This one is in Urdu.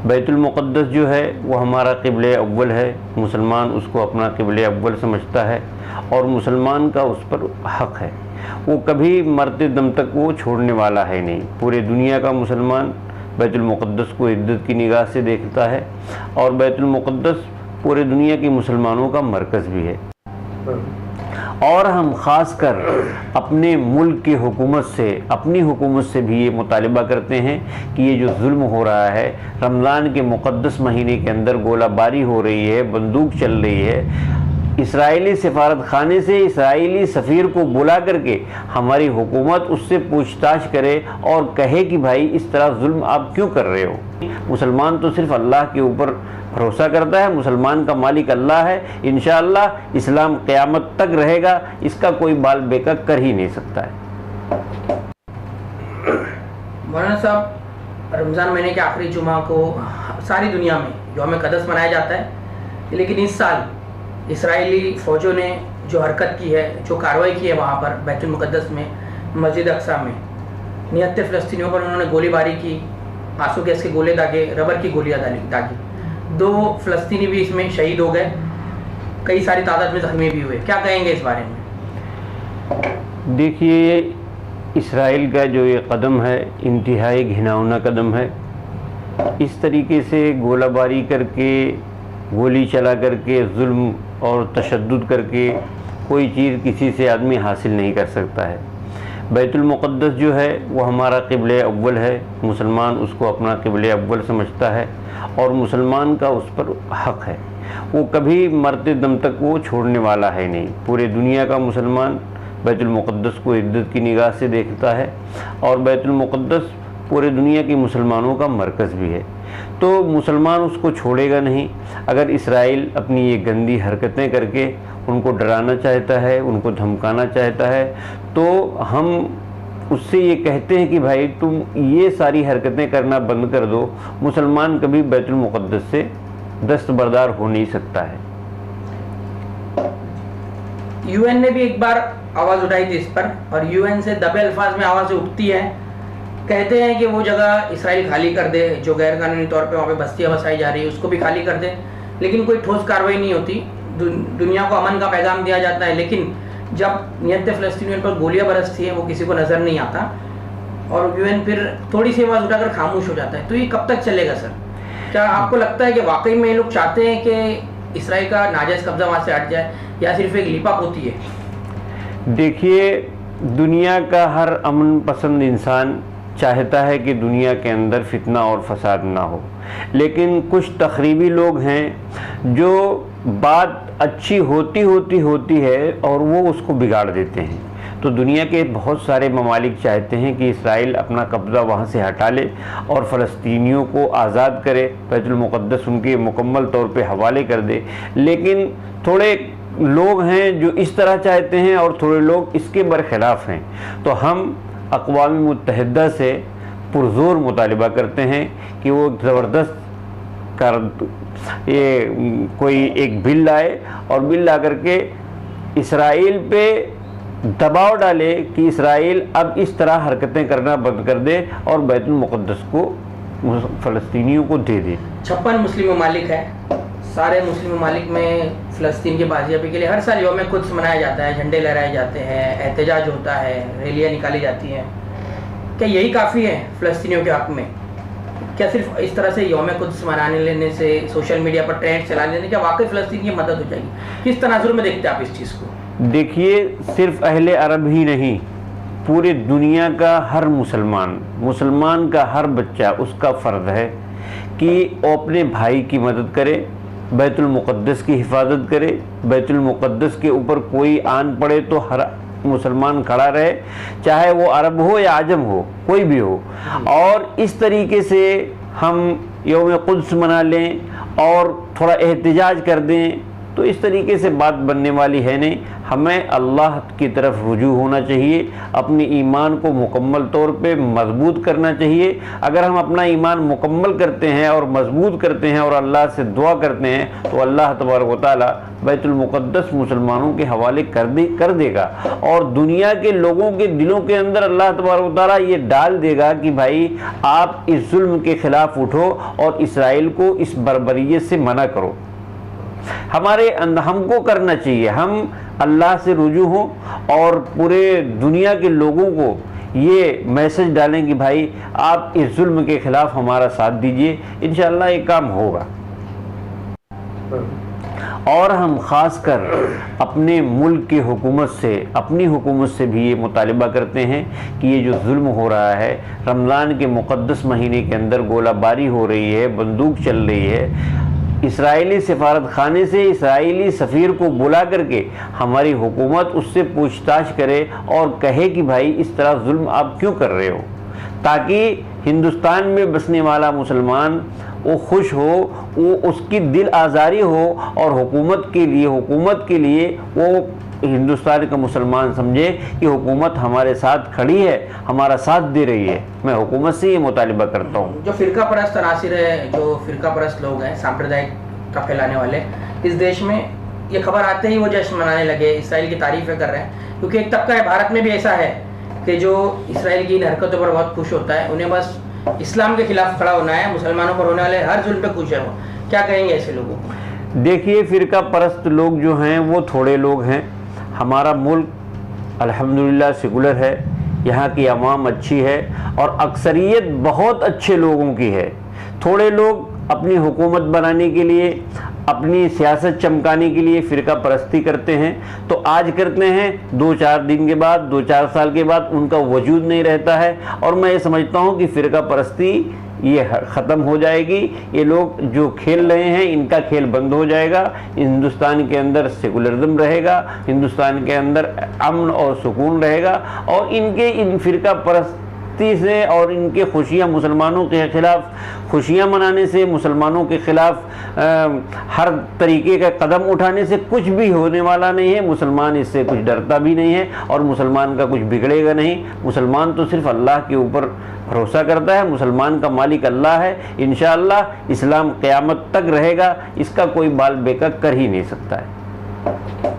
بیت المقدس جو ہے وہ ہمارا قبلہ اول ہے، مسلمان اس کو اپنا قبلہ اول سمجھتا ہے اور مسلمان کا اس پر حق ہے، وہ کبھی مرتے دم تک وہ چھوڑنے والا ہے نہیں۔ پورے دنیا کا مسلمان بیت المقدس کو عزت کی نگاہ سے دیکھتا ہے اور بیت المقدس پورے دنیا کے مسلمانوں کا مرکز بھی ہے، اور ہم خاص کر اپنے ملک کی حکومت سے، اپنی حکومت سے بھی یہ مطالبہ کرتے ہیں کہ یہ جو ظلم ہو رہا ہے، رمضان کے مقدس مہینے کے اندر گولہ باری ہو رہی ہے، بندوق چل رہی ہے، اسرائیلی سفارت خانے سے اسرائیلی سفیر کو بلا کر کے ہماری حکومت اس سے پوچھ تاچھ کرے اور کہے کہ بھائی اس طرح ظلم آپ کیوں کر رہے ہو۔ مسلمان تو صرف اللہ کے اوپر بھروسہ کرتا ہے، مسلمان کا مالک اللہ ہے، انشاءاللہ اسلام قیامت تک رہے گا، اس کا کوئی بال بیکا کر ہی نہیں سکتا ہے۔ مولانا صاحب، رمضان مہینے کے آخری جمعہ کو ساری دنیا میں یوم قدس منایا جاتا ہے، لیکن اس سال اسرائیلی فوجوں نے جو حرکت کی ہے، جو کارروائی کی ہے وہاں پر بیت المقدس میں، مسجد اقصیٰ میں، نہتے فلسطینیوں پر انہوں نے گولی باری کی، آنسو گیس کے گولے داغے، ربر کی گولیاں داغی، 2 فلسطینی بھی اس میں شہید ہو گئے، کئی ساری تعداد میں زخمی بھی ہوئے، کیا کہیں گے اس بارے میں؟ دیکھیے، اسرائیل کا جو یہ قدم ہے انتہائی گھناؤنا قدم ہے۔ اس طریقے سے گولہ باری کر کے، گولی چلا کر کے، ظلم اور تشدد کر کے کوئی چیز کسی سے آدمی حاصل نہیں کر سکتا ہے۔ بیت المقدس جو ہے وہ ہمارا قبلہ اول ہے، مسلمان اس کو اپنا قبلہ اول سمجھتا ہے اور مسلمان کا اس پر حق ہے، وہ کبھی مرتے دم تک وہ چھوڑنے والا ہے نہیں۔ پورے دنیا کا مسلمان بیت المقدس کو عزت کی نگاہ سے دیکھتا ہے اور بیت المقدس پورے دنیا کے مسلمانوں کا مرکز بھی ہے، تو مسلمان اس کو چھوڑے گا نہیں۔ اگر اسرائیل اپنی یہ گندی حرکتیں کر کے ان کو ڈرانا چاہتا ہے، ان کو دھمکانا چاہتا ہے، تو ہم اس سے یہ کہتے ہیں کہ بھائی تم یہ ساری حرکتیں کرنا بند کر دو، مسلمان کبھی بیت المقدس سے دستبردار ہو نہیں سکتا ہے۔ یو این نے بھی ایک بار آواز اٹھائی تھی اس پر، اور یو این سے دبے الفاظ میں آواز اٹھتی ہے، کہتے ہیں کہ وہ جگہ اسرائیل خالی کر دے جو غیر قانونی طور پہ وہاں پہ بستیاں بسائی جا رہی ہے، اس کو بھی خالی کر دے، لیکن کوئی ٹھوس کارروائی نہیں ہوتی۔ دنیا کو امن کا پیغام دیا جاتا ہے، لیکن جب نیت فلسطینیوں پر گولیاں برستی ہیں وہ کسی کو نظر نہیں آتا، اور یو این پھر تھوڑی سی آواز اٹھا کر خاموش ہو جاتا ہے۔ تو یہ کب تک چلے گا سر؟ کیا آپ کو لگتا ہے کہ واقعی میں یہ لوگ چاہتے ہیں کہ اسرائیل کا ناجائز قبضہ وہاں سے ہٹ جائے، یا صرف ایک لیپا پوتی ہے؟ دیکھیے، دنیا کا ہر امن پسند انسان چاہتا ہے کہ دنیا کے اندر فتنہ اور فساد نہ ہو، لیکن کچھ تخریبی لوگ ہیں جو بات اچھی ہوتی ہے اور وہ اس کو بگاڑ دیتے ہیں۔ تو دنیا کے بہت سارے ممالک چاہتے ہیں کہ اسرائیل اپنا قبضہ وہاں سے ہٹا لے اور فلسطینیوں کو آزاد کرے، بیت المقدس ان کے مکمل طور پہ حوالے کر دے، لیکن تھوڑے لوگ ہیں جو اس طرح چاہتے ہیں اور تھوڑے لوگ اس کے برخلاف ہیں۔ تو ہم اقوام متحدہ سے پرزور مطالبہ کرتے ہیں کہ وہ زبردست کوئی ایک بل لائے اور بل لا کر کے اسرائیل پہ دباؤ ڈالے کہ اسرائیل اب اس طرح حرکتیں کرنا بند کر دے اور بیت المقدس کو فلسطینیوں کو دے دے۔ 56 مسلم ممالک ہیں، سارے مسلم ممالک میں فلسطین کی بازیابی کے لیے ہر سال یوم قدس منایا جاتا ہے، جھنڈے لہرائے جاتے ہیں، احتجاج ہوتا ہے، ریلیاں نکالی جاتی ہیں۔ کیا یہی کافی ہے فلسطینیوں کے حق میں؟ کیا صرف اس طرح سے یوم قدس منانے لینے سے، سوشل میڈیا پر ٹرینڈ چلا لینے، کیا واقعی فلسطین کی مدد ہو جائے گی؟ کس تناظر میں دیکھتے ہیں آپ اس چیز کو؟ دیکھیے، صرف اہل عرب ہی نہیں، پورے دنیا کا ہر مسلمان کا ہر بچہ، اس کا فرض ہے کہ وہ اپنے بھائی کی مدد کرے، بیت المقدس کی حفاظت کرے، بیت المقدس کے اوپر کوئی آن پڑے تو ہر مسلمان کھڑا رہے، چاہے وہ عرب ہو یا عجم ہو، کوئی بھی ہو، اور اس طریقے سے ہم یوم قدس منا لیں اور تھوڑا احتجاج کر دیں تو اس طریقے سے بات بننے والی ہے نہیں. ہمیں اللہ کی طرف رجوع ہونا چاہیے, اپنی ایمان کو مکمل طور پہ مضبوط کرنا چاہیے. اگر ہم اپنا ایمان مکمل کرتے ہیں اور مضبوط کرتے ہیں اور اللہ سے دعا کرتے ہیں تو اللہ تبارک و تعالیٰ بیت المقدس مسلمانوں کے حوالے کر دے گا, اور دنیا کے لوگوں کے دلوں کے اندر اللہ تبارک و تعالیٰ یہ ڈال دے گا کہ بھائی آپ اس ظلم کے خلاف اٹھو اور اسرائیل کو اس بربریت سے منع کرو. ہم کو کرنا چاہیے, ہم اللہ سے رجوع ہوں اور پورے دنیا کے لوگوں کو یہ میسج ڈالیں کہ بھائی آپ اس ظلم کے خلاف ہمارا ساتھ دیجئے, انشاءاللہ یہ کام ہوگا. اور ہم خاص کر اپنے ملک کی حکومت سے, اپنی حکومت سے بھی یہ مطالبہ کرتے ہیں کہ یہ جو ظلم ہو رہا ہے, رمضان کے مقدس مہینے کے اندر گولہ باری ہو رہی ہے, بندوق چل رہی ہے, اسرائیلی سفارت خانے سے اسرائیلی سفیر کو بلا کر کے ہماری حکومت اس سے پوچھ تاچھ کرے اور کہے کہ بھائی اس طرح ظلم آپ کیوں کر رہے ہو, تاکہ ہندوستان میں بسنے والا مسلمان وہ خوش ہو, وہ اس کی دل آزاری ہو, اور حکومت کے لیے وہ ہندوستان کا مسلمان سمجھے کہ حکومت ہمارے ساتھ کھڑی ہے, ہمارا ساتھ دے رہی ہے. میں حکومت سے یہ مطالبہ کرتا ہوں. جو فرقہ پرست عناصر ہے, جو فرقہ پرست لوگ ہیں, سامپردائک کا پھیلانے والے, اس دیش میں یہ خبر آتے ہی وہ جشن منانے لگے, اسرائیل کی تعریفیں کر رہے ہیں. کیونکہ ایک طبقہ ہے بھارت میں بھی ایسا ہے کہ جو اسرائیل کی ان حرکتوں پر بہت خوش ہوتا ہے, انہیں بس اسلام کے خلاف کھڑا ہونا ہے, مسلمانوں پر ہونے والے ہر ظلم پہ خوش ہے. وہ کیا کہیں گے ایسے لوگوں کو؟ دیکھیے, فرقہ پرست لوگ جو ہیں وہ تھوڑے لوگ ہیں. ہمارا ملک الحمدللہ سیکولر ہے, یہاں کی عوام اچھی ہے اور اکثریت بہت اچھے لوگوں کی ہے. تھوڑے لوگ اپنی حکومت بنانے کے لیے, اپنی سیاست چمکانے کے لیے فرقہ پرستی کرتے ہیں, تو آج کرتے ہیں, 2-4 دن کے بعد, 2-4 سال کے بعد ان کا وجود نہیں رہتا ہے. اور میں یہ سمجھتا ہوں کہ فرقہ پرستی یہ ختم ہو جائے گی. یہ لوگ جو کھیل رہے ہیں ان کا کھیل بند ہو جائے گا. ہندوستان کے اندر سیکولرزم رہے گا, ہندوستان کے اندر امن اور سکون رہے گا, اور ان فرقہ پرستی سے اور ان کے خوشیاں مسلمانوں کے خلاف خوشیاں منانے سے, مسلمانوں کے خلاف ہر طریقے کا قدم اٹھانے سے کچھ بھی ہونے والا نہیں ہے. مسلمان اس سے کچھ ڈرتا بھی نہیں ہے اور مسلمان کا کچھ بگڑے گا نہیں. مسلمان تو صرف اللہ کے اوپر بھروسہ کرتا ہے, مسلمان کا مالک اللہ ہے. انشاءاللہ اسلام قیامت تک رہے گا, اس کا کوئی بال بیکا کر ہی نہیں سکتا ہے.